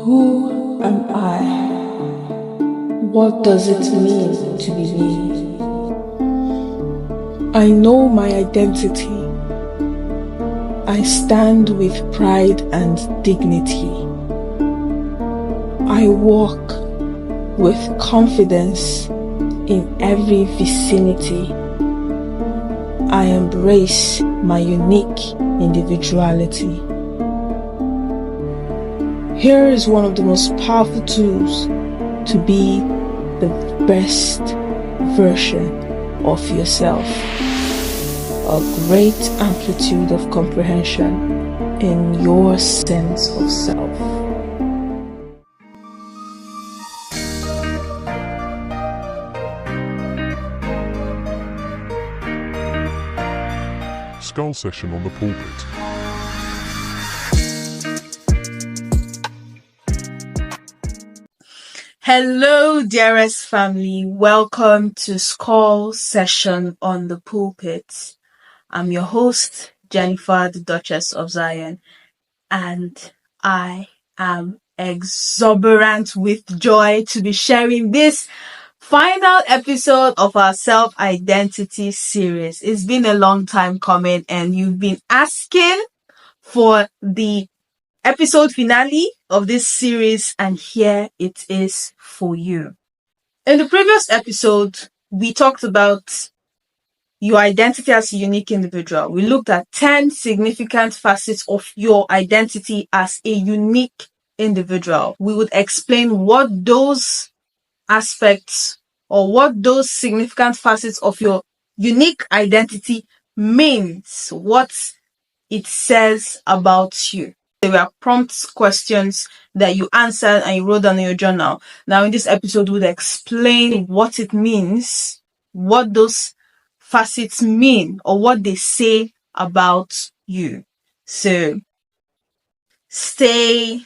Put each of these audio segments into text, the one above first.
Who am I? What does it mean to be me? I know my identity. I stand with pride and dignity. I walk with confidence in every vicinity. I embrace my unique individuality. Here is one of the most powerful tools to be the best version of yourself. A great amplitude of comprehension in your sense of self. Skull Session on the Pulpit. Hello, dearest family. Welcome to Skull Session on the Pulpit. I'm your host, Jennifer, the Duchess of Zion, and I am exuberant with joy to be sharing this final episode of our self-identity series. It's been a long time coming, and you've been asking for the episode finale of this series, and here it is for you. In the previous episode, we talked about your identity as a unique individual. We looked at 10 significant facets of your identity as a unique individual. We would explain what those aspects or what those significant facets of your unique identity means, what it says about you. There were prompt questions that you answered and you wrote down in your journal. Now in this episode, we'll explain what it means, what those facets mean, or what they say about you. So stay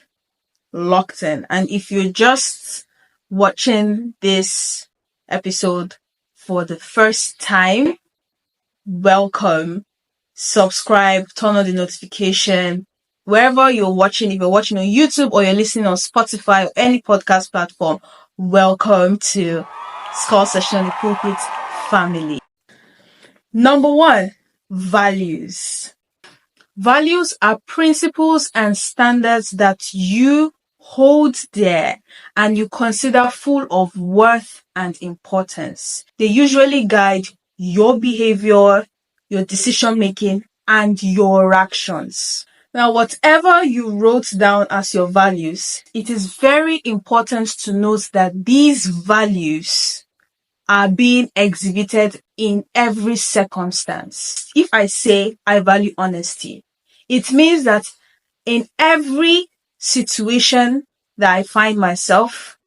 locked in. And if you're just watching this episode for the first time, welcome. Subscribe, turn on the notification. Wherever you're watching, if you're watching on YouTube or you're listening on Spotify or any podcast platform, welcome to Skull Session on the Pulpit family. Number 1, values. Values are principles and standards that you hold dear and you consider full of worth and importance. They usually guide your behavior, your decision making, and your actions. Now, whatever you wrote down as your values, it is very important to note that these values are being exhibited in every circumstance. If I say I value honesty, it means that in every situation that I find myself,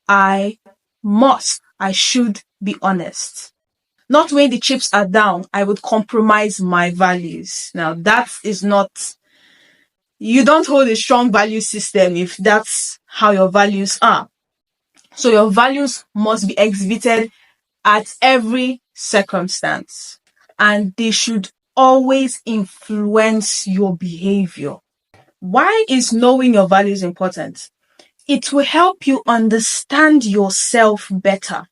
I should be honest. Not when the chips are down, I would compromise my values. Now, that is not, you don't hold a strong value system if that's how your values are. So your values must be exhibited at every circumstance, and they should always influence your behavior. Why is knowing your values important? It will help you understand yourself better.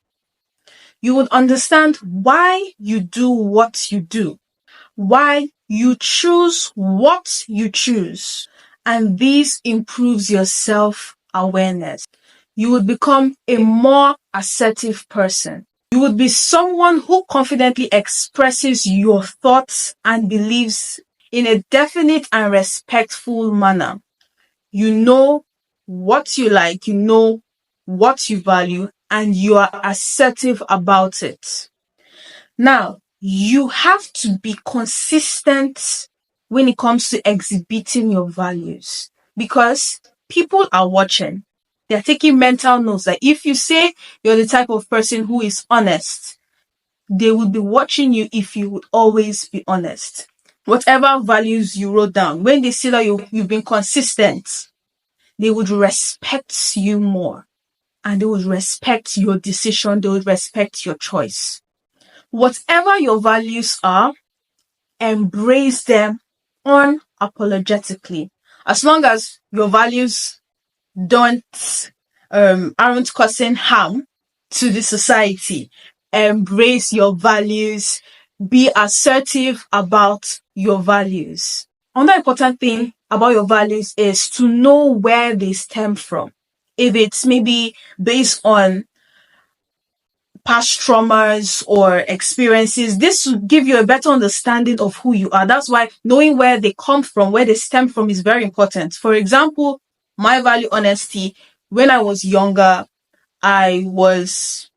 You would understand why you do what you do, why you choose what you choose, and this improves your self-awareness. You would become a more assertive person. You would be someone who confidently expresses your thoughts and beliefs in a definite and respectful manner. You know what you like, you know what you value, and you are assertive about it. Now, you have to be consistent when it comes to exhibiting your values, because people are watching. They're taking mental notes that if you say you're the type of person who is honest, they will be watching you if you would always be honest. Whatever values you wrote down, when they see that you've been consistent, they would respect you more. And they would respect your decision, they would respect your choice. Whatever your values are, embrace them unapologetically. As long as your values aren't causing harm to the society. Embrace your values. Be assertive about your values. Another important thing about your values is to know where they stem from. If it's maybe based on past traumas or experiences, this will give you a better understanding of who you are. That's why knowing where they come from, where they stem from is very important. For example, my value honesty, when I was younger, I was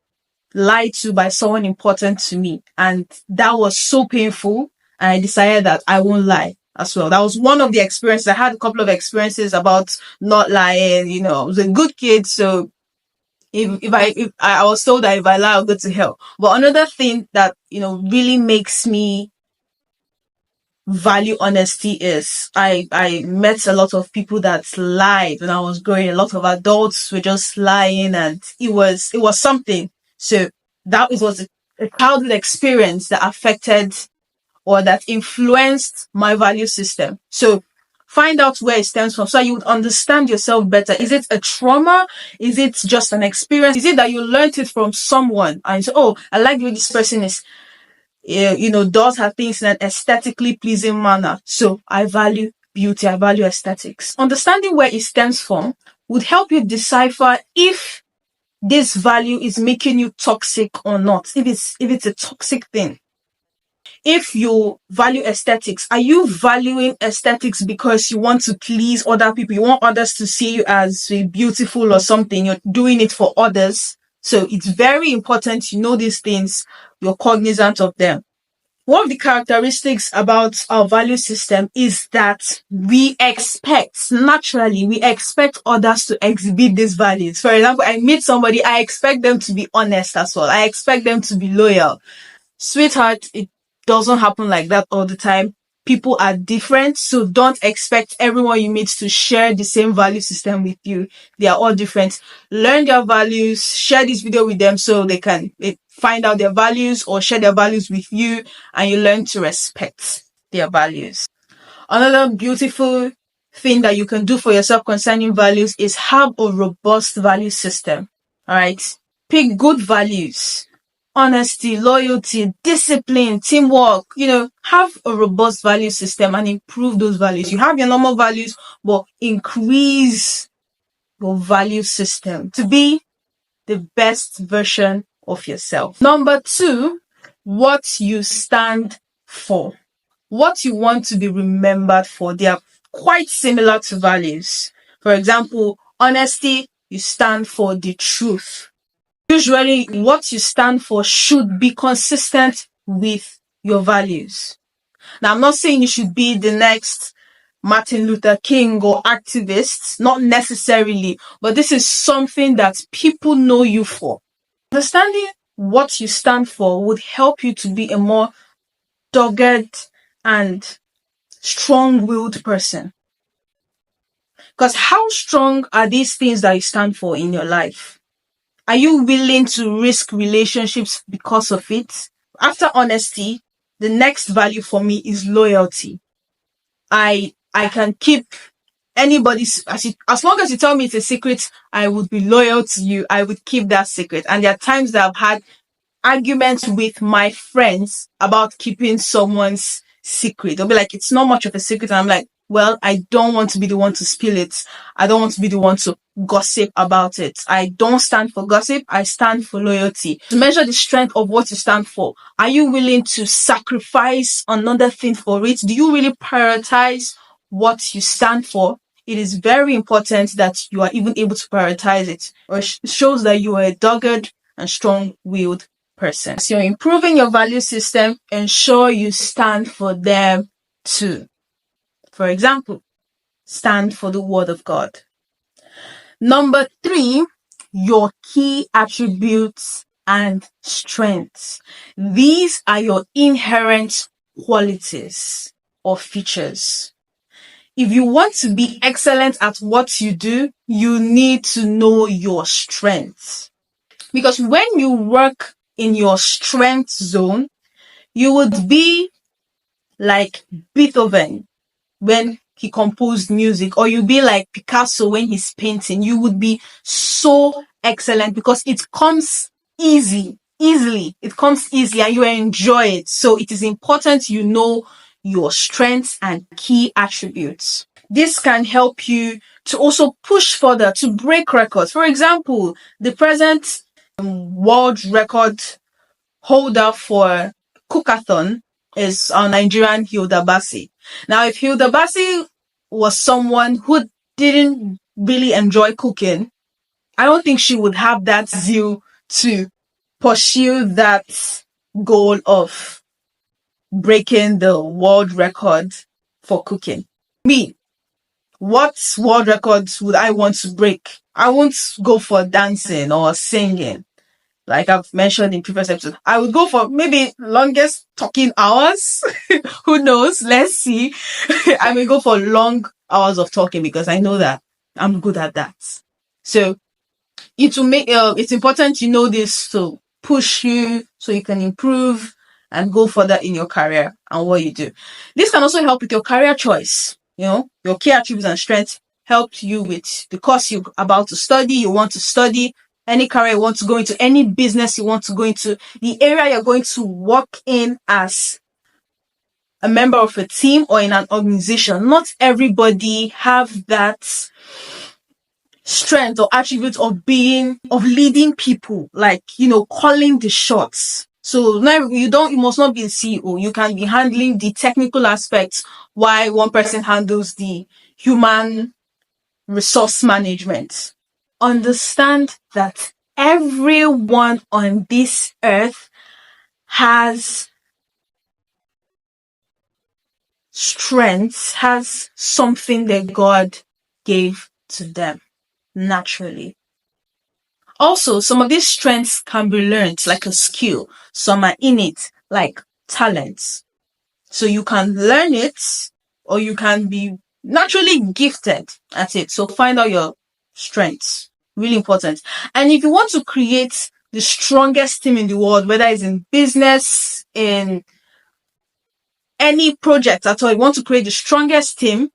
lied to by someone important to me, and that was so painful, and I decided that I won't lie as well. That was one of the experiences. I had a couple of experiences about not lying. I was a good kid, so if I was told that if I lie, I'll go to hell. But another thing that really makes me value honesty is I met a lot of people that lied when I was growing. A lot of adults were just lying, and it was something. So that was a childhood experience that affected or that influenced my value system. So find out where it stems from so you would understand yourself better. Is it a trauma? Is it just an experience? Is it that you learned it from someone and so, oh, I like the way this person is, does her things in an aesthetically pleasing manner. So I value beauty. I value aesthetics. Understanding where it stems from would help you decipher if this value is making you toxic or not. If it's a toxic thing. If you value aesthetics, are you valuing aesthetics because you want to please other people? You want others to see you as beautiful or something. You're doing it for others. So it's very important you know these things. You're cognizant of them. One of the characteristics about our value system is that we expect others to exhibit these values. For example, I meet somebody, I expect them to be honest as well. I expect them to be loyal. Sweetheart, it doesn't happen like that all the time. People are different, so don't expect everyone you meet to share the same value system with you. They are all different. Learn their values, share this video with them so they can find out their values or share their values with you, and you learn to respect their values. Another beautiful thing that you can do for yourself concerning values is have a robust value system. All right. Pick good values. Honesty, loyalty, discipline, teamwork, have a robust value system and improve those values. You have your normal values, but increase your value system to be the best version of yourself. Number 2, what you stand for. What you want to be remembered for. They are quite similar to values. For example, honesty, you stand for the truth. Usually, what you stand for should be consistent with your values. Now, I'm not saying you should be the next Martin Luther King or activist, not necessarily, but this is something that people know you for. Understanding what you stand for would help you to be a more dogged and strong-willed person. Because how strong are these things that you stand for in your life? Are you willing to risk relationships because of it? After honesty, the next value for me is loyalty. I can keep anybody's, as long as you tell me it's a secret, I would be loyal to you. I would keep that secret. And there are times that I've had arguments with my friends about keeping someone's secret. They'll be like, it's not much of a secret. And I'm like, well, I don't want to be the one to spill it. I don't want to be the one to gossip about it. I don't stand for gossip. I stand for loyalty. To measure the strength of what you stand for, are you willing to sacrifice another thing for it? Do you really prioritize what you stand for? It is very important that you are even able to prioritize it. Or it shows that you are a dogged and strong-willed person. So you're improving your value system, ensure you stand for them too. For example, stand for the word of God. Number 3, your key attributes and strengths. These are your inherent qualities or features. If you want to be excellent at what you do, you need to know your strengths. Because when you work in your strength zone, you would be like Beethoven when he composed music, or you'll be like Picasso when he's painting. You would be so excellent because it comes easily. It comes easily and you enjoy it. So it is important you know your strengths and key attributes. This can help you to also push further, to break records. For example, the present world record holder for cookathon is our Nigerian Hilda Basi. Now, if Hilda Basi was someone who didn't really enjoy cooking, I don't think she would have that zeal to pursue that goal of breaking the world record for cooking. Me, what world records would I want to break? I won't go for dancing or singing. Like I've mentioned in previous episodes, I would go for maybe longest talking hours. Who knows? Let's see. I may go for long hours of talking because I know that I'm good at that. So it will make, it's important you know this to push you so you can improve and go further in your career and what you do. This can also help with your career choice. Your key attributes and strengths help you with the course you're about to study, you want to study, any career you want to go into, any business you want to go into, the area you're going to work in as a member of a team or in an organization. Not everybody have that strength or attribute of leading people, like, calling the shots. So now you must not be a CEO. You can be handling the technical aspects while one person handles the human resource management. Understand that everyone on this earth has strengths, has something that God gave to them naturally. Also, some of these strengths can be learned like a skill. Some are innate, like talents. So you can learn it or you can be naturally gifted at it. So find out your strengths. Really important. And if you want to create the strongest team in the world, whether it's in business, in any project at all, you want to create the strongest team,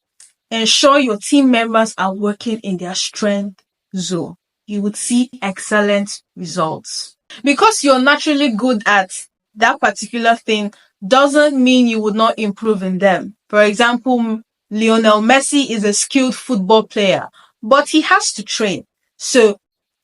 ensure your team members are working in their strength zone. You would see excellent results. Because you're naturally good at that particular thing doesn't mean you would not improve in them. For example, Lionel Messi is a skilled football player, but he has to train. So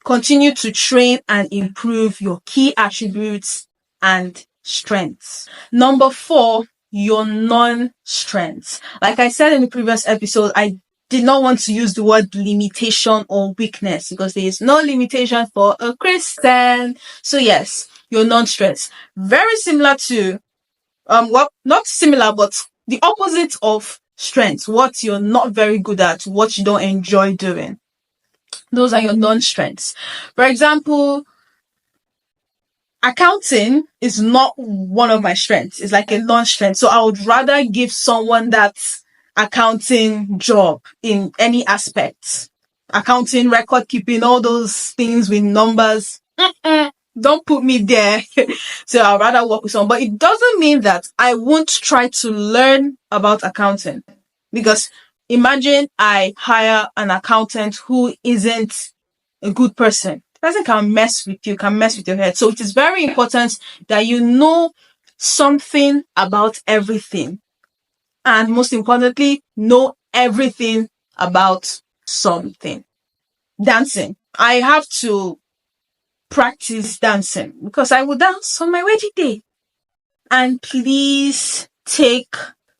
continue to train and improve your key attributes and strengths. Number 4, your non-strengths. Like I said in the previous episode, I did not want to use the word limitation or weakness because there is no limitation for a Christian. So yes, your non-strengths. Very similar to, not similar, but the opposite of strengths. What you're not very good at, what you don't enjoy doing. Those are your non-strengths. For example, accounting is not one of my strengths. It's like a non-strength. So I would rather give someone that accounting job in any aspect. Accounting, record keeping, all those things with numbers. Don't put me there. So I'd rather work with someone. But it doesn't mean that I won't try to learn about accounting. Because imagine I hire an accountant who isn't a good person. The person can mess with you, can mess with your head. So it is very important that you know something about everything. And most importantly, know everything about something. Dancing. I have to practice dancing because I will dance on my wedding day. And please take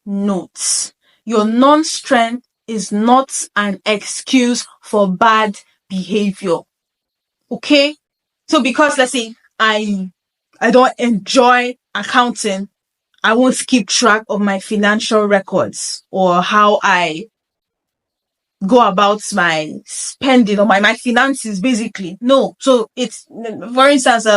notes. Your non-strength is not an excuse for bad behavior. Okay? So because let's say I don't enjoy accounting, I won't keep track of my financial records or how I go about my spending or my finances basically. No. So it's, for instance,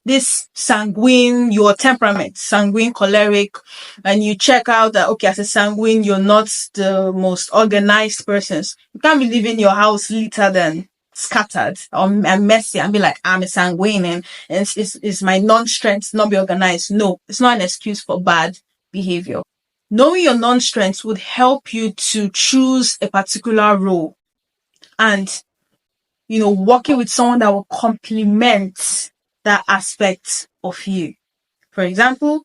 this sanguine, your temperament, sanguine, choleric, and you check out that, okay, as a sanguine, you're not the most organized persons. You can't be leaving your house litter than scattered or messy and be like, I'm a sanguine and it's my non-strength not be organized. No, it's not an excuse for bad behavior. Knowing your non-strengths would help you to choose a particular role and, working with someone that will complement that aspect of you. For example,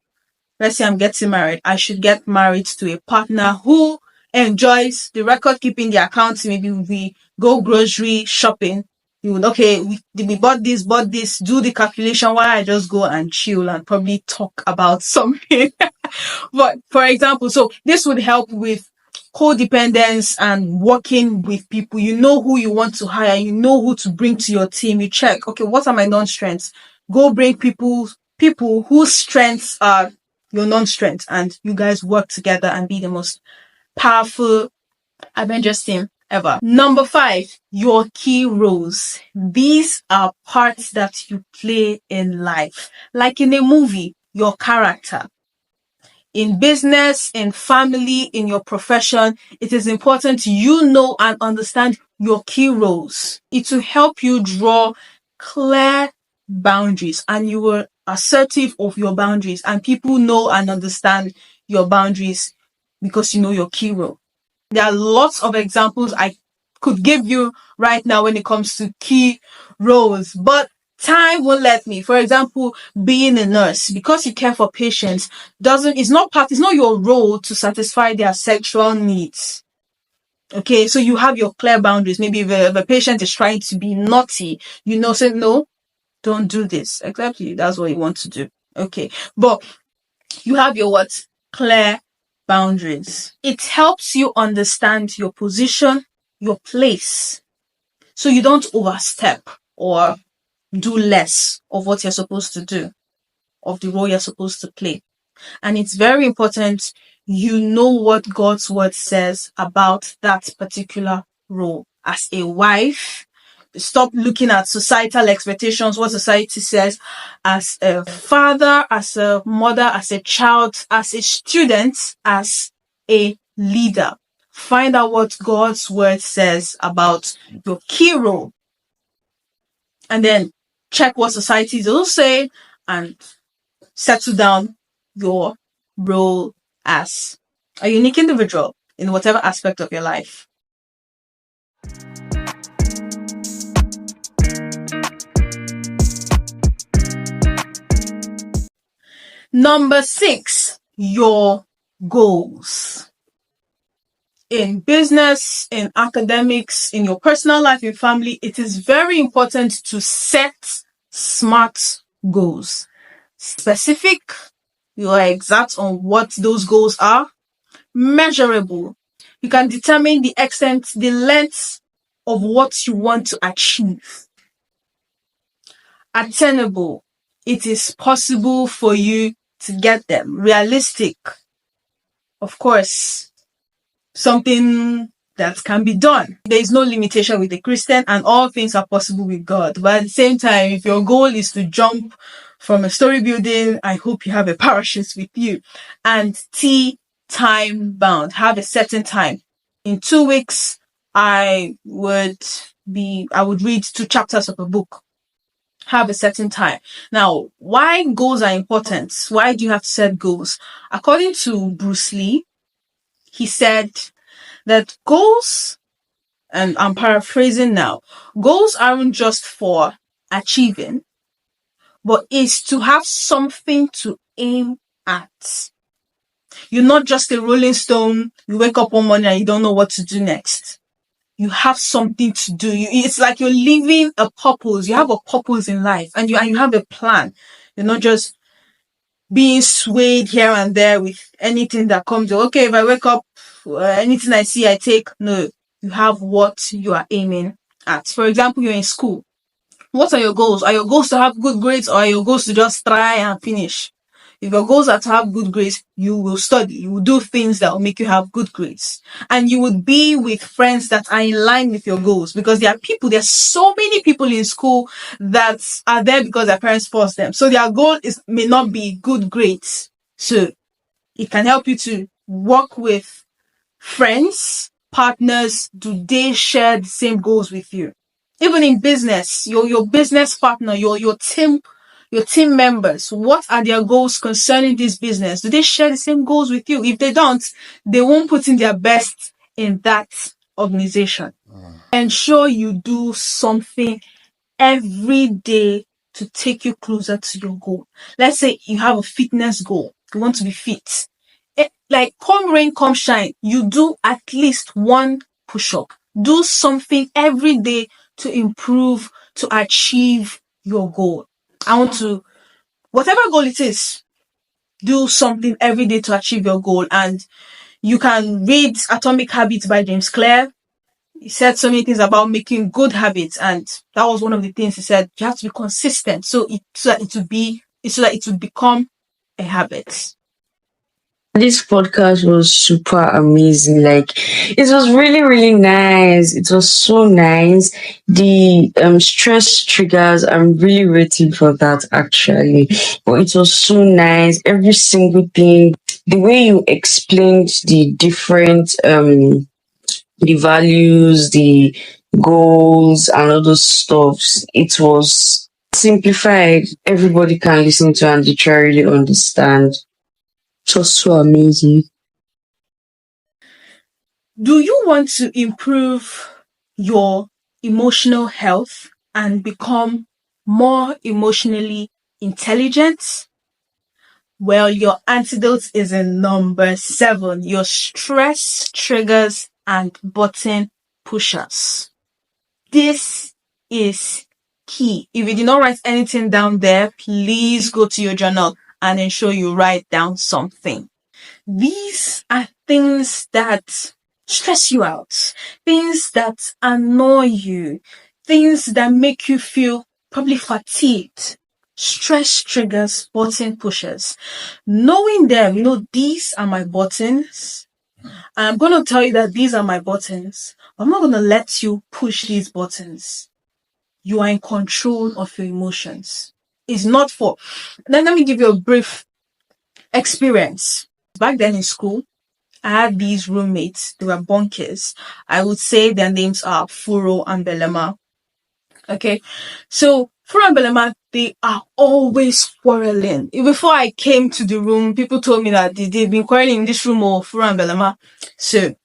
let's say I'm getting married. I should get married to a partner who enjoys the record keeping, the accounting. Maybe we go grocery shopping. You would, okay, we bought this, do the calculation while I just go and chill and probably talk about something. But for example, so this would help with codependence and working with people. You know who you want to hire, you know who to bring to your team. You check, okay, what are my non-strengths? Go bring people whose strengths are your non-strengths, and you guys work together and be the most powerful Avengers team ever. Number 5, your key roles. These are parts that you play in life. Like in a movie, your character. In business, in family, in your profession, it is important you know and understand your key roles. It will help you draw clear boundaries, and you are assertive of your boundaries, and people know and understand your boundaries because you know your key role. There are lots of examples I could give you right now when it comes to key roles, but time won't let me. For example, being a nurse, because you care for patients, it's not your role to satisfy their sexual needs. Okay, so you have your clear boundaries. Maybe if a patient is trying to be naughty, say no, don't do this. Exactly, that's what you want to do. Okay, but you have your clear boundaries. It helps you understand your position, your place, so you don't overstep or do less of what you're supposed to do, of the role you're supposed to play. And it's very important you know what God's word says about that particular role. As a wife, stop looking at societal expectations, what society says. As a father, as a mother, as a child, as a student, as a leader. Find out what God's word says about your key role. And then check what society will say and settle down your role as a unique individual in whatever aspect of your life. Number 6, your goals. In business, in academics, in your personal life, in family, it is very important to set smart goals. Specific, you are exact on what those goals are. Measurable, you can determine the extent, the length of what you want to achieve. Attainable, it is possible for you to get them. Realistic, of course, something that can be done. There is no limitation with the Christian, and all things are possible with God. But at the same time, if your goal is to jump from a story building, I hope you have a parachute with you. And time bound, have a certain time. In 2 weeks, I would read 2 chapters of a book. Have a certain time. Now, why goals are important? Why do you have to set goals? According to Bruce Lee, he said that goals, and I'm paraphrasing now, goals aren't just for achieving, but is to have something to aim at. You're not just a rolling stone. You wake up one morning and you don't know what to do next. You have something to do. It's like you're living a purpose. You have a purpose in life, and you have a plan. You're not just being swayed here and there with anything that comes. Okay, if I wake up, anything I see, I take. No, you have what you are aiming at. For example, you're in school. What are your goals? Are your goals to have good grades, or are your goals to just try and finish? If your goals are to have good grades, you will study. You will do things that will make you have good grades. And you would be with friends that are in line with your goals, because there's so many people in school that are there because their parents forced them. So their goal may not be good grades. So it can help you to work with friends, partners. Do they share the same goals with you? Even in business, your business partner, your team your team members, what are their goals concerning this business? Do they share the same goals with you? If they don't, they won't put in their best in that organization. Ensure you do something every day to take you closer to your goal. Let's say you have a fitness goal. You want to be fit. Like come rain, come shine, you do at least one push-up. Do something every day to improve, to achieve your goal. Whatever goal it is, do something every day to achieve your goal. And you can read Atomic Habits by James Clear. He said so many things about making good habits, and that was one of the things he said. You have to be consistent, so that it would become a habit. This podcast was super amazing. Like, it was really, really nice. It was so nice. The stress triggers, I'm really waiting for that actually. But it was so nice. Every single thing, the way you explained the different the values, the goals, and all those stuffs, it was simplified. Everybody can listen to and literally understand. It was so amazing. Do you want to improve your emotional health and become more emotionally intelligent? Well, your antidote is in number 7, your stress triggers and button pushers. This is key. If you did not write anything down there, please go to your journal and ensure you write down something. These are things that stress you out, things that annoy you, things that make you feel probably fatigued. Stress triggers, button pushers. Knowing them, these are my buttons. I'm going to tell you that these are my buttons. I'm not going to let you push these buttons. You are in control of your emotions. It's not for... Let me give you a brief experience. Back then in school, I had these roommates. They were bunkers. I would say their names are Furo and Belema. Okay. So Furo and Belema, they are always quarreling. Before I came to the room, people told me that they've been quarreling in this room or Furo and Belema. So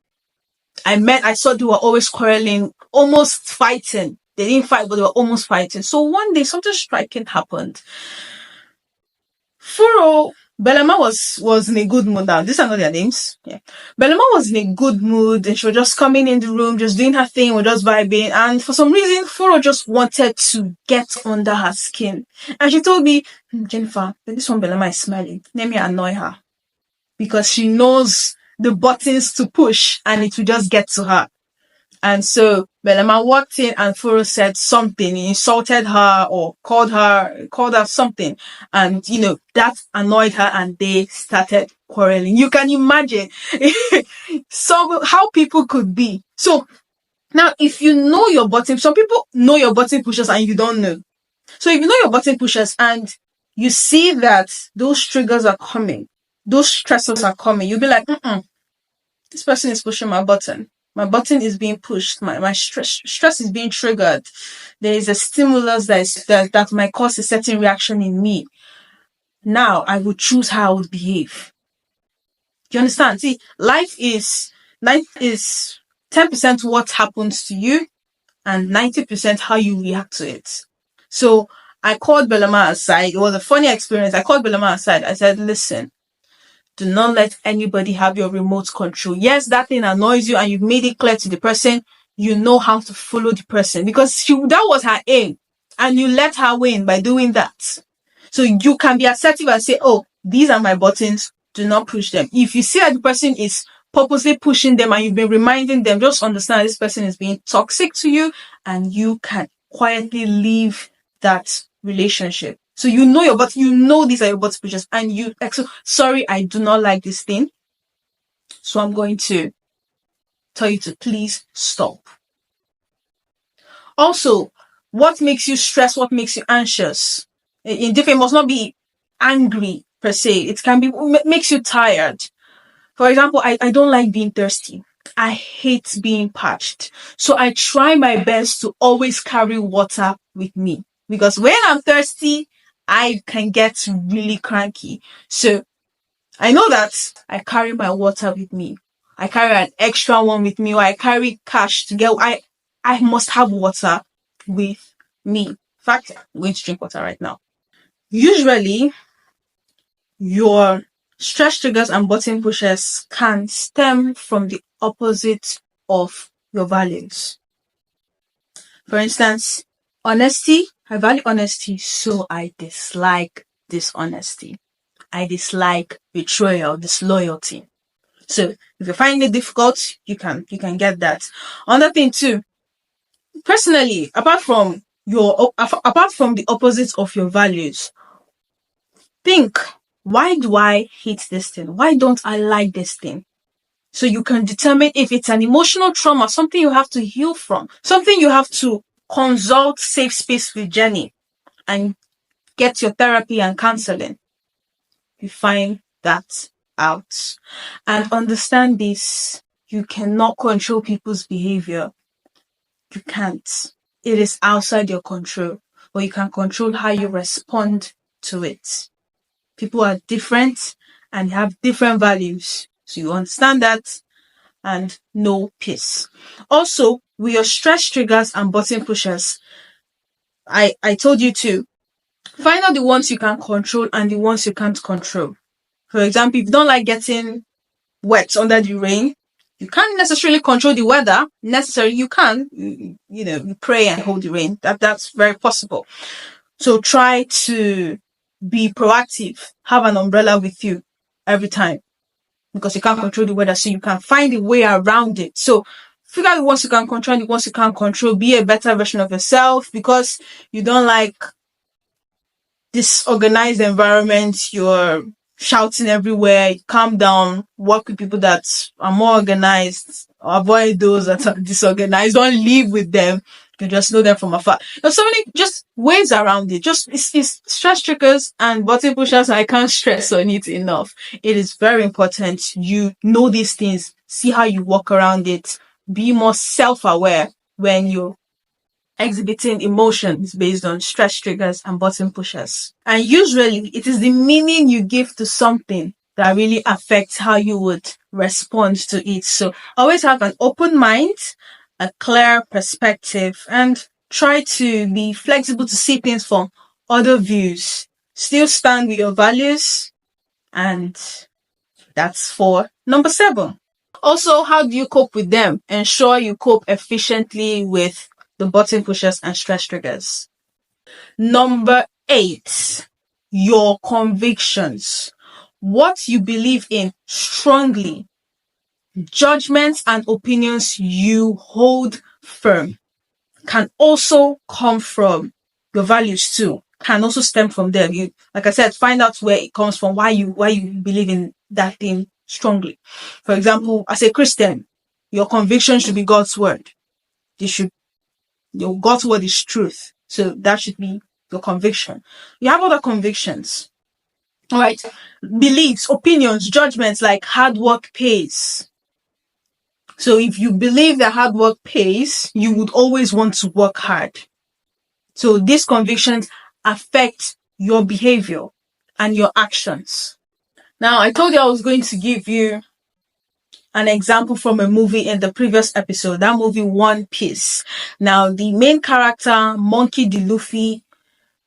I saw they were always quarreling, almost fighting. They didn't fight, but they were almost fighting. So one day, something striking happened. Belema was in a good mood now. These are not their names. Yeah. Belema was in a good mood and she was just coming in the room, just doing her thing, we're just vibing. And for some reason, Furo just wanted to get under her skin. And she told me, Jennifer, this one Belema is smiling. Let me annoy her. Because she knows the buttons to push and it will just get to her. And so Belema walked in and Furo said something. He insulted her or called her something. And, that annoyed her and they started quarreling. You can imagine how people could be. So now if you know your button, some people know your button pushers and you don't know. So if you know your button pushers and you see that those triggers are coming, those stressors are coming, you'll be like, this person is pushing my button. My button is being pushed. My stress is being triggered. There is a stimulus that might cause a certain reaction in me. Now I will choose how I would behave. Do you understand? See, life is 10% what happens to you and 90% how you react to it. So I called Belema aside. It was a funny experience. I called Belema aside. I said, listen, do not let anybody have your remote control. Yes, that thing annoys you and you've made it clear to the person. You know how to follow the person because that was her aim. And you let her win by doing that. So you can be assertive and say, oh, these are my buttons. Do not push them. If you see that the person is purposely pushing them and you've been reminding them, just understand this person is being toxic to you and you can quietly leave that relationship. So you know your button, these are your button pushers and sorry, I do not like this thing. So I'm going to tell you to please stop. Also, what makes you stressed? What makes you anxious? It must not be angry per se. It can be, makes you tired. For example, I don't like being thirsty. I hate being parched. So I try my best to always carry water with me because when I'm thirsty, I can get really cranky. So I know that I carry my water with me. I carry an extra one with me, or I carry cash to get. I must have water with me. In fact, I'm going to drink water right now. Usually, your stress triggers and button pushes can stem from the opposite of your values. For instance, honesty. I value honesty, so I dislike dishonesty. I dislike betrayal, disloyalty. So if you find it difficult, you can get that. Another thing too, personally, apart from the opposite of your values, think, why do I hate this thing? Why don't I like this thing? So you can determine if it's an emotional trauma, something you have to heal from, something you have to consult safe space with Jenny and get your therapy and counseling. You find that out and understand this. You cannot control people's behavior. You can't. It is outside your control, but you can control how you respond to it. People are different and have different values. So you understand that and know peace. Also, with your stress triggers and button pushers, I told you to find out the ones you can control and the ones you can't control. For example, if you don't like getting wet under the rain, you can't necessarily control the weather. Necessarily, you can, you pray and hold the rain. That's very possible. So try to be proactive. Have an umbrella with you every time because you can't control the weather. So you can find a way around it. So figure out the ones you can control and the ones you can't control. Be a better version of yourself because you don't like disorganized environment. You're shouting everywhere. Calm down. Work with people that are more organized. Avoid those that are disorganized. Don't live with them. You just know them from afar. There's so many just ways around it. Just it's stress triggers and button pushers. I can't stress on it enough. It is very important. You know these things. See how you walk around it. Be more self-aware when you're exhibiting emotions based on stress triggers and button pushers. And usually it is the meaning you give to something that really affects how you would respond to it. So always have an open mind, a clear perspective, and try to be flexible to see things from other views. Still stand with your values, and that's for number 7. Also, how do you cope with them? Ensure you cope efficiently with the button pushers and stress triggers. Number 8, your convictions. What you believe in strongly. Judgments and opinions you hold firm can also come from your values too. Can also stem from them. You, like I said, find out where it comes from, why you believe in that thing strongly. For example, as a Christian, your conviction should be God's word. Your God's word is truth. So that should be your conviction. You have other convictions. All right. Beliefs, opinions, judgments like hard work pays. So if you believe that hard work pays, you would always want to work hard. So these convictions affect your behavior and your actions. Now, I told you I was going to give you an example from a movie in the previous episode, that movie One Piece. Now, the main character, Monkey D. Luffy,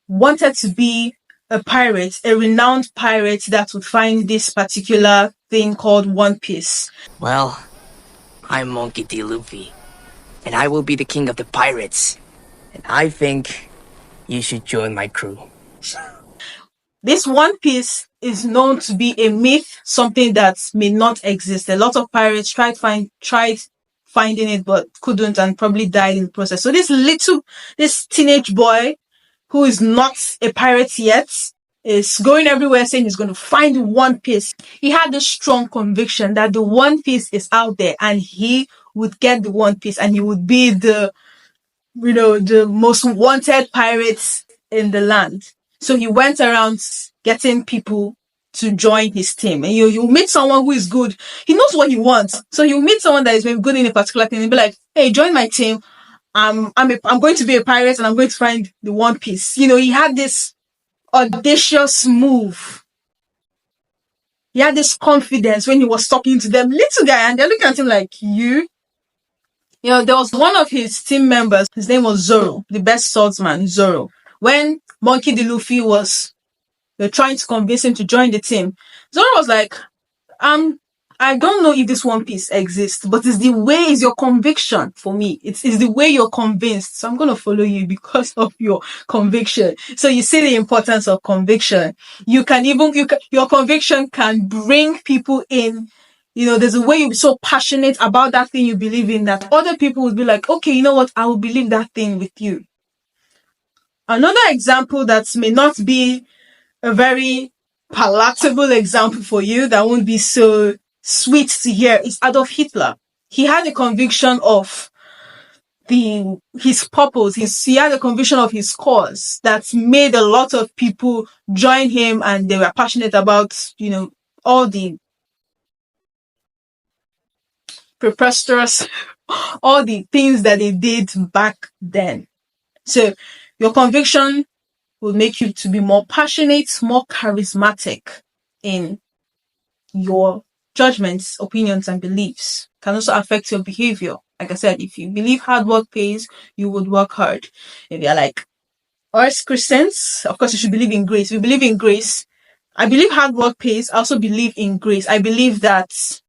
wanted to be a pirate, a renowned pirate that would find this particular thing called One Piece. Well, I'm Monkey D. Luffy, and I will be the king of the pirates. And I think you should join my crew. This One Piece is known to be a myth, something that may not exist. A lot of pirates tried finding it, but couldn't, and probably died in the process. So this teenage boy, who is not a pirate yet, is going everywhere saying he's going to find One Piece. He had this strong conviction that the One Piece is out there, and he would get the One Piece, and he would be the most wanted pirates in the land. So he went around getting people to join his team. And you meet someone who is good. He knows what he wants. So you meet someone that is maybe good in a particular thing and be like, hey, join my team. I'm going to be a pirate and I'm going to find the One Piece. He had this audacious move. He had this confidence when he was talking to them, little guy, and they're looking at him like, you know, there was one of his team members, his name was Zoro, the best swordsman, Zoro. When Monkey D. Luffy was trying to convince him to join the team, Zoro was like, I don't know if this One Piece exists, but it's your conviction for me. It's the way you're convinced. So I'm going to follow you because of your conviction. So you see the importance of conviction. Your conviction can bring people in. You know, there's a way you're so passionate about that thing you believe in that other people would be like, okay, you know what? I will believe that thing with you. Another example that may not be a very palatable example for you, that won't be so sweet to hear, is Adolf Hitler. He had a conviction of his purpose. He had a conviction of his cause that made a lot of people join him, and they were passionate about, you know, all the preposterous, all the things that they did back then. So your conviction will make you to be more passionate, more charismatic in your judgments, opinions, and beliefs. Can also affect your behavior. Like I said, if you believe hard work pays, you would work hard. If you're like, us Christians, of course you should believe in grace. We believe in grace. I believe hard work pays. I also believe in grace. I believe that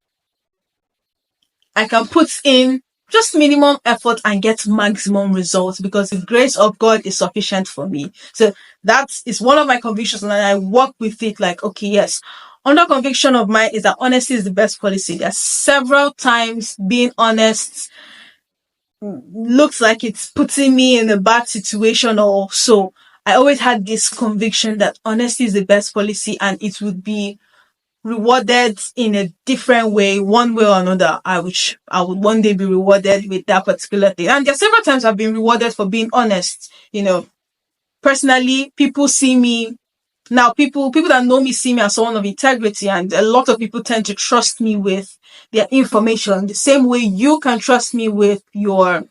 I can put in just minimum effort and get maximum results because the grace of God is sufficient for me. So that is one of my convictions, and I work with it like, okay, yes. Another conviction of mine is that honesty is the best policy. There's several times being honest looks like it's putting me in a bad situation or so. I always had this conviction that honesty is the best policy, and it would be rewarded in a different way, one way or another. I would one day be rewarded with that particular thing. And there are several times I've been rewarded for being honest. You know, personally, people see me now. People that know me see me as someone of integrity, and a lot of people tend to trust me with their information the same way you can trust me with your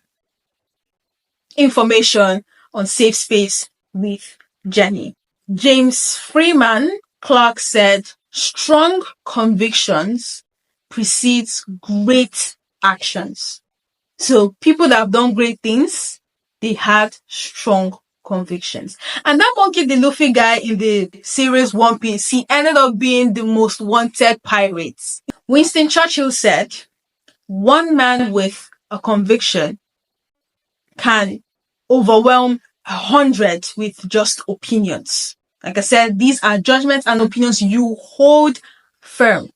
information on Safe Space with Jenny. James Freeman Clark said, strong convictions precedes great actions. So people that have done great things, they had strong convictions. And that Monkey D. Luffy guy in the series One Piece, he ended up being the most wanted pirate. Winston Churchill said, one man with a conviction can overwhelm 100 with just opinions. Like I said, these are judgments and opinions you hold firm.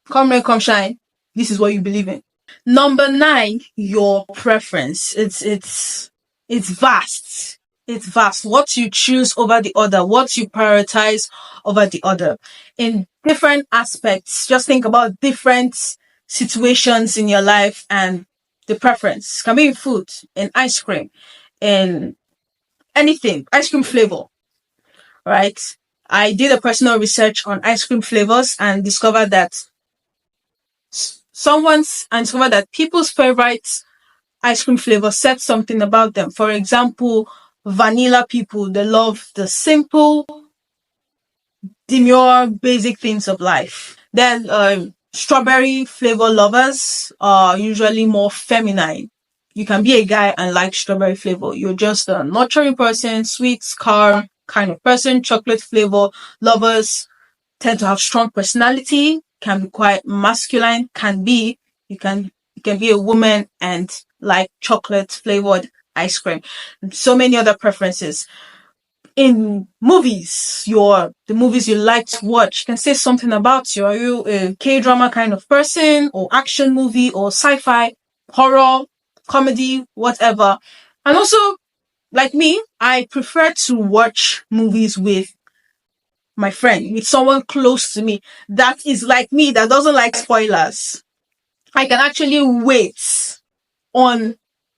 Come rain, come shine. This is what you believe in. Number 9, your preference. It's vast. It's vast. What you choose over the other, what you prioritize over the other. In different aspects, just think about different situations in your life and the preference. Can be in food, in ice cream, in anything, ice cream flavor, right? I did a personal research on ice cream flavors and discovered that people's favorite ice cream flavor said something about them. For example, vanilla people, they love the simple, demure, basic things of life. Then strawberry flavor lovers are usually more feminine. You can be a guy and like strawberry flavor. You're just a nurturing person, sweet, calm kind of person. Chocolate flavor lovers tend to have strong personality, can be quite masculine, you can be a woman and like chocolate flavored ice cream. And so many other preferences. In movies, the movies you like to watch can say something about you. Are you a K-drama kind of person, or action movie, or sci-fi, horror, comedy, whatever? And also, like me, I prefer to watch movies with my friend, with someone close to me that is like me, that doesn't like spoilers. I can actually wait on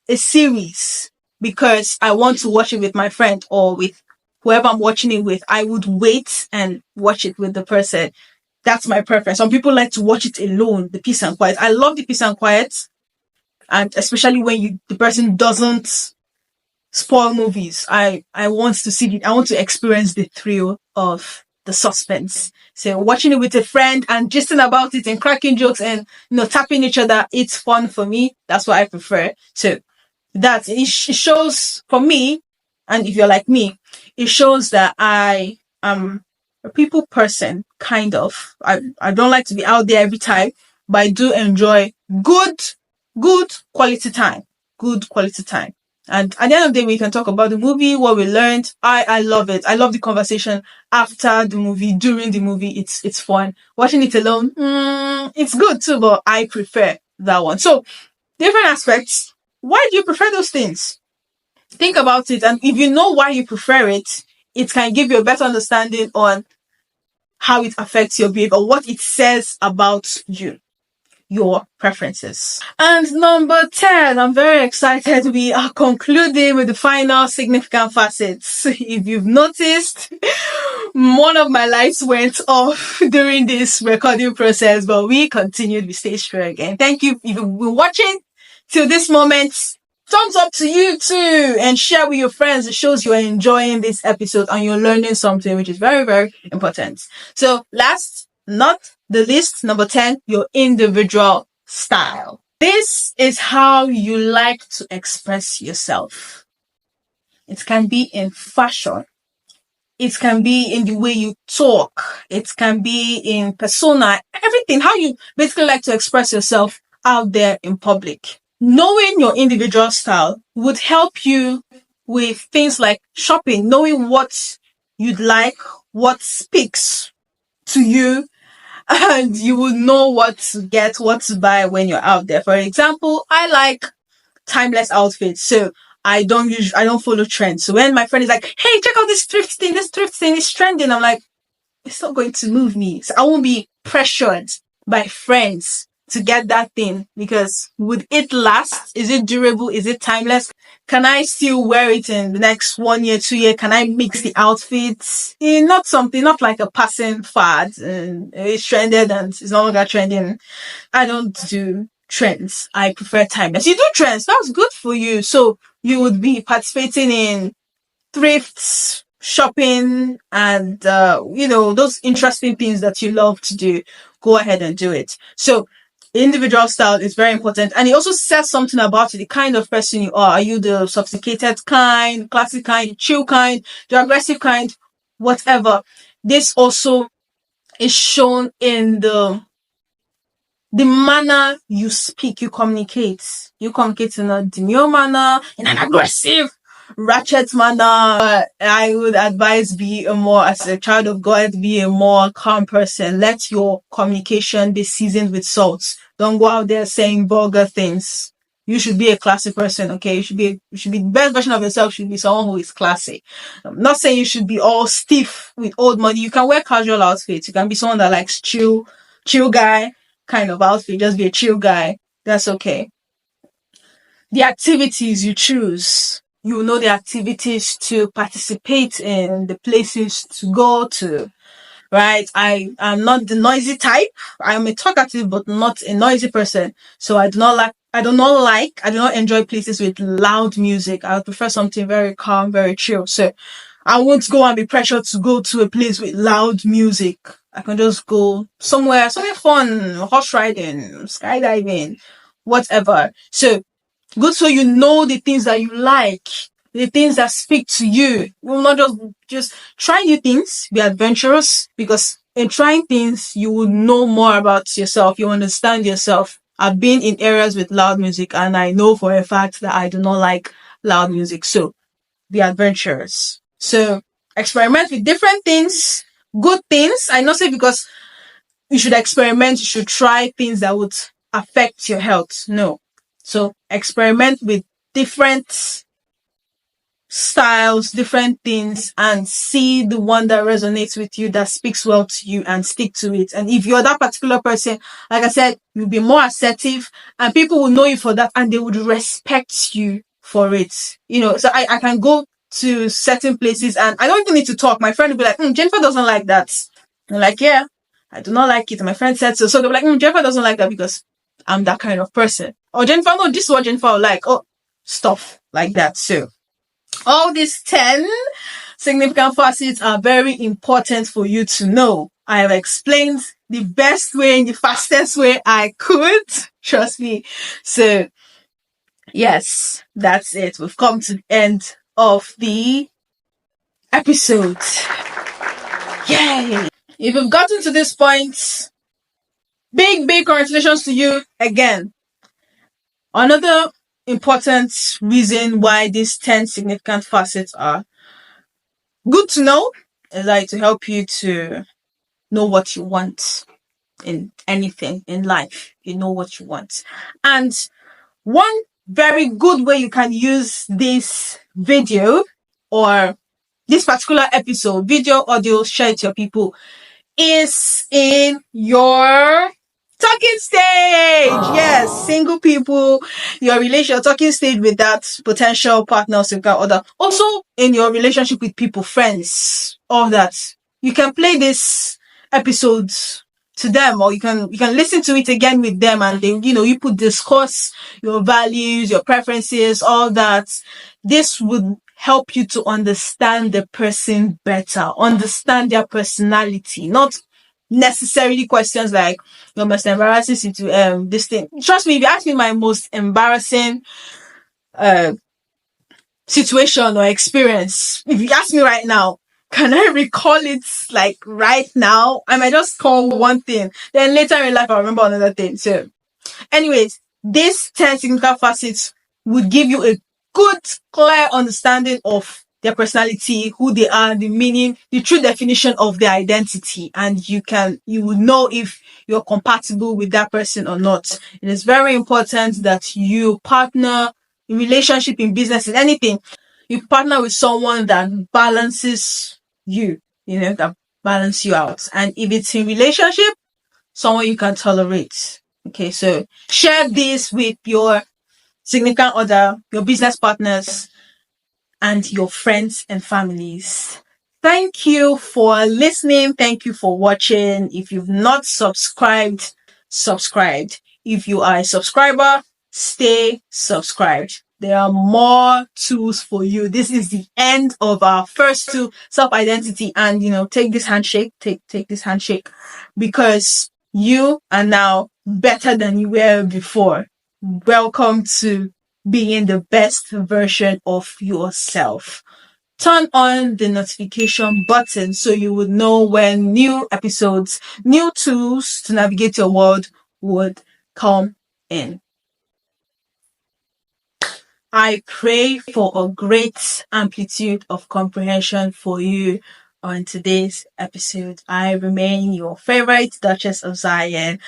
a series because I want to watch it with my friend or with whoever I'm watching it with. I would wait and watch it with the person. That's my preference. Some people like to watch it alone, the peace and quiet. I love the peace and quiet, and especially when the person doesn't spoil movies. I want to see it. I want to experience the thrill of the suspense. So watching it with a friend and gisting about it and cracking jokes and, tapping each other, it's fun for me. That's what I prefer. So that it shows for me, and if you're like me, it shows that I am a people person, kind of. I don't like to be out there every time, but I do enjoy good quality time. Good quality time. And at the end of the day, we can talk about the movie, what we learned. I love it. I love the conversation after the movie, during the movie. It's fun. Watching it alone, it's good too, but I prefer that one. So, different aspects. Why do you prefer those things? Think about it. And if you know why you prefer it, it can give you a better understanding on how it affects your behavior or what it says about you, your preferences. And number 10, I'm very excited. We are concluding with the final significant facets. If you've noticed, one of my lights went off during this recording process, but we continued. We stayed straight again. Thank you. If you've been watching till this moment, thumbs up to you too, and share with your friends. It shows you are enjoying this episode and you're learning something, which is very, very important. So last, not the least, number 10, your individual style. This is how you like to express yourself. It can be in fashion. It can be in the way you talk. It can be in persona, everything, how you basically like to express yourself out there in public. Knowing your individual style would help you with things like shopping, knowing what you'd like, what speaks to you, and you will know what to get, what to buy when you're out there. For example, I like timeless outfits, so I don't follow trends. So when my friend is like, hey, check out this thrift thing is trending, I'm like, it's not going to move me. So I won't be pressured by friends to get that thing, because would it last? Is it durable? Is it timeless? Can I still wear it in the next 1 year, 2 year? Can I mix the outfits? Not like a passing fad and it's trended and it's no longer trending. I don't do trends. I prefer timeless. You do trends. That's good for you. So you would be participating in thrifts, shopping, and, those interesting things that you love to do. Go ahead and do it. So individual style is very important, and it also says something about you, the kind of person you are. Are you the sophisticated kind, classic kind, chill kind, the aggressive kind, whatever? This also is shown in the manner you speak, you communicate. You communicate in a demure manner, in an aggressive, ratchet manner. I would advise as a child of God, be a more calm person. Let your communication be seasoned with salt. Don't go out there saying vulgar things. You should be a classy person, okay? You should be the best version of yourself. Should be someone who is classy. I'm not saying you should be all stiff with old money. You can wear casual outfits. You can be someone that likes chill guy kind of outfit. Just be a chill guy. That's okay. The activities you choose, you know the activities to participate in, the places to go to, right? I am not the noisy type. I'm a talkative, but not a noisy person. So I do not enjoy places with loud music. I would prefer something very calm, very chill. So I won't go and be pressured to go to a place with loud music. I can just go somewhere fun, horse riding, skydiving, whatever. So good, so you know the things that you like, the things that speak to you. You will not just try new things, be adventurous, because in trying things, you will know more about yourself. You understand yourself. I've been in areas with loud music, and I know for a fact that I do not like loud music. So be adventurous. So experiment with different things, good things. I not say because you should experiment, you should try things that would affect your health. No. So experiment with different styles, different things, and see the one that resonates with you, that speaks well to you, and stick to it. And if you're that particular person, like I said, you'll be more assertive and people will know you for that, and they would respect you for it. So I can go to certain places and I don't even need to talk. My friend will be like, Jennifer doesn't like that. I'm like, yeah, I do not like it. And my friend said so. So they'll be like, Jennifer doesn't like that because I'm that kind of person. Or Jennifer, no, this is what Jennifer will like. Oh, stuff like that. So all these 10 significant facets are very important for you to know. I have explained the best way, the fastest way I could. Trust me. So, yes, that's it. We've come to the end of the episode. Yay! If you've gotten to this point, big congratulations to you again. Another important reason why these 10 significant facets are good to know is like to help you to know what you want in anything in life. You know what you want. And one very good way you can use this video or this particular episode, video, audio, share it to your people, is in your talking stage. Yes, single people, your talking stage with that potential partner or significant other. Also in your relationship with people, friends, all that. You can play this episodes to them, or you can listen to it again with them, and then you could discuss your values, your preferences, all that. This would help you to understand the person better, understand their personality, not necessarily questions like your most embarrassing situation, this thing. Trust me, if you ask me my most embarrassing situation or experience, if you ask me right now, can I recall it like right now? I might just call one thing, then later in life I'll remember another thing. So anyways, this 10 significant facets would give you a good, clear understanding of their personality, who they are, the meaning, the true definition of their identity, and you will know if you're compatible with that person or not. It is very important that you partner in relationship, in business, in anything. You partner with someone that balances you, that balance you out. And if it's in relationship, someone you can tolerate. Okay, so share this with your significant other, your business partners, and your friends and families. Thank you for listening. Thank you for watching. If you've not subscribed, subscribe. If you are a subscriber, stay subscribed. There are more tools for you. This is the end of our first two, self-identity, and take this handshake, take this handshake, because you are now better than you were before. Welcome to being the best version of yourself. Turn on the notification button so you would know when new episodes, new tools to navigate your world would come in. I pray for a great amplitude of comprehension for you on today's episode. I remain your favorite Duchess of Zion.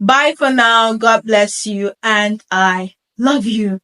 Bye for now. God bless you, and I love you.